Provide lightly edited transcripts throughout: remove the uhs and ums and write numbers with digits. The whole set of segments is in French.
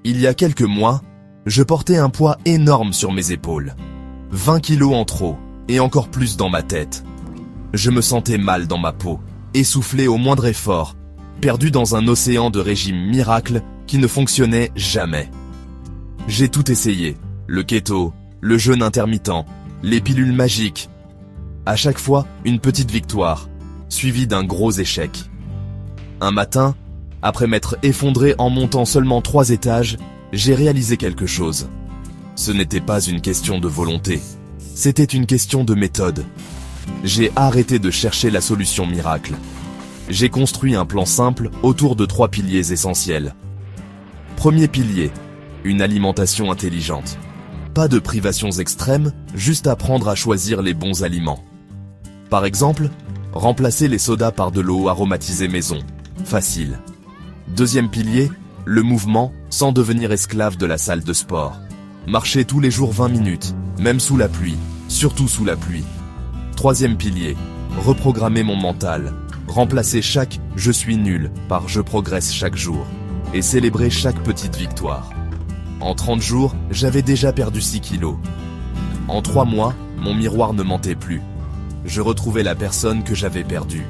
Il y a quelques mois, je portais un poids énorme sur mes épaules. 20 kilos en trop, et encore plus dans ma tête. Je me sentais mal dans ma peau, essoufflé au moindre effort, perdu dans un océan de régimes miracles qui ne fonctionnait jamais. J'ai tout essayé, le keto, le jeûne intermittent, les pilules magiques. À chaque fois, une petite victoire, suivie d'un gros échec. Un matin, après m'être effondré en montant seulement 3 étages, j'ai réalisé quelque chose. Ce n'était pas une question de volonté, c'était une question de méthode. J'ai arrêté de chercher la solution miracle. J'ai construit un plan simple autour de 3 piliers essentiels. Premier pilier, une alimentation intelligente. Pas de privations extrêmes, juste apprendre à choisir les bons aliments. Par exemple, remplacer les sodas par de l'eau aromatisée maison. Facile. Deuxième pilier, le mouvement sans devenir esclave de la salle de sport. Marcher tous les jours 20 minutes, même sous la pluie, surtout sous la pluie. Troisième pilier, reprogrammer mon mental. Remplacer chaque « je suis nul » par « je progresse chaque jour » et célébrer chaque petite victoire. En 30 jours, j'avais déjà perdu 6 kilos. En 3 mois, mon miroir ne mentait plus. Je retrouvais la personne que j'avais perdue.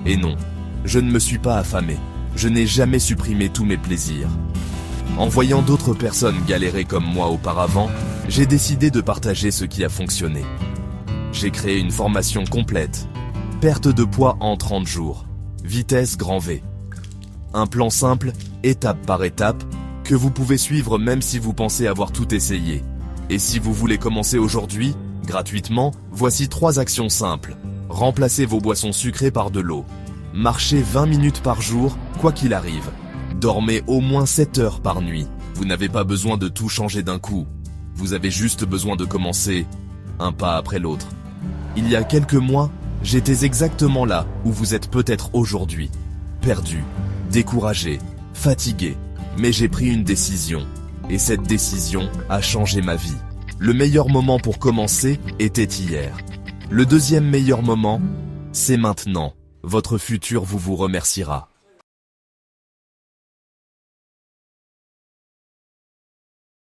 Et non, je ne me suis pas affamé. Je n'ai jamais supprimé tous mes plaisirs. En voyant d'autres personnes galérer comme moi auparavant, j'ai décidé de partager ce qui a fonctionné. J'ai créé une formation complète. Perte de poids en 30 jours. Vitesse grand V. Un plan simple, étape par étape, que vous pouvez suivre même si vous pensez avoir tout essayé. Et si vous voulez commencer aujourd'hui, gratuitement, voici 3 actions simples. Remplacez vos boissons sucrées par de l'eau. Marchez 20 minutes par jour, quoi qu'il arrive. Dormez au moins 7 heures par nuit. Vous n'avez pas besoin de tout changer d'un coup. Vous avez juste besoin de commencer, un pas après l'autre. Il y a quelques mois, j'étais exactement là où vous êtes peut-être aujourd'hui. Perdu, découragé, fatigué. Mais j'ai pris une décision. Et cette décision a changé ma vie. Le meilleur moment pour commencer était hier. Le deuxième meilleur moment, c'est maintenant. Votre futur vous remerciera.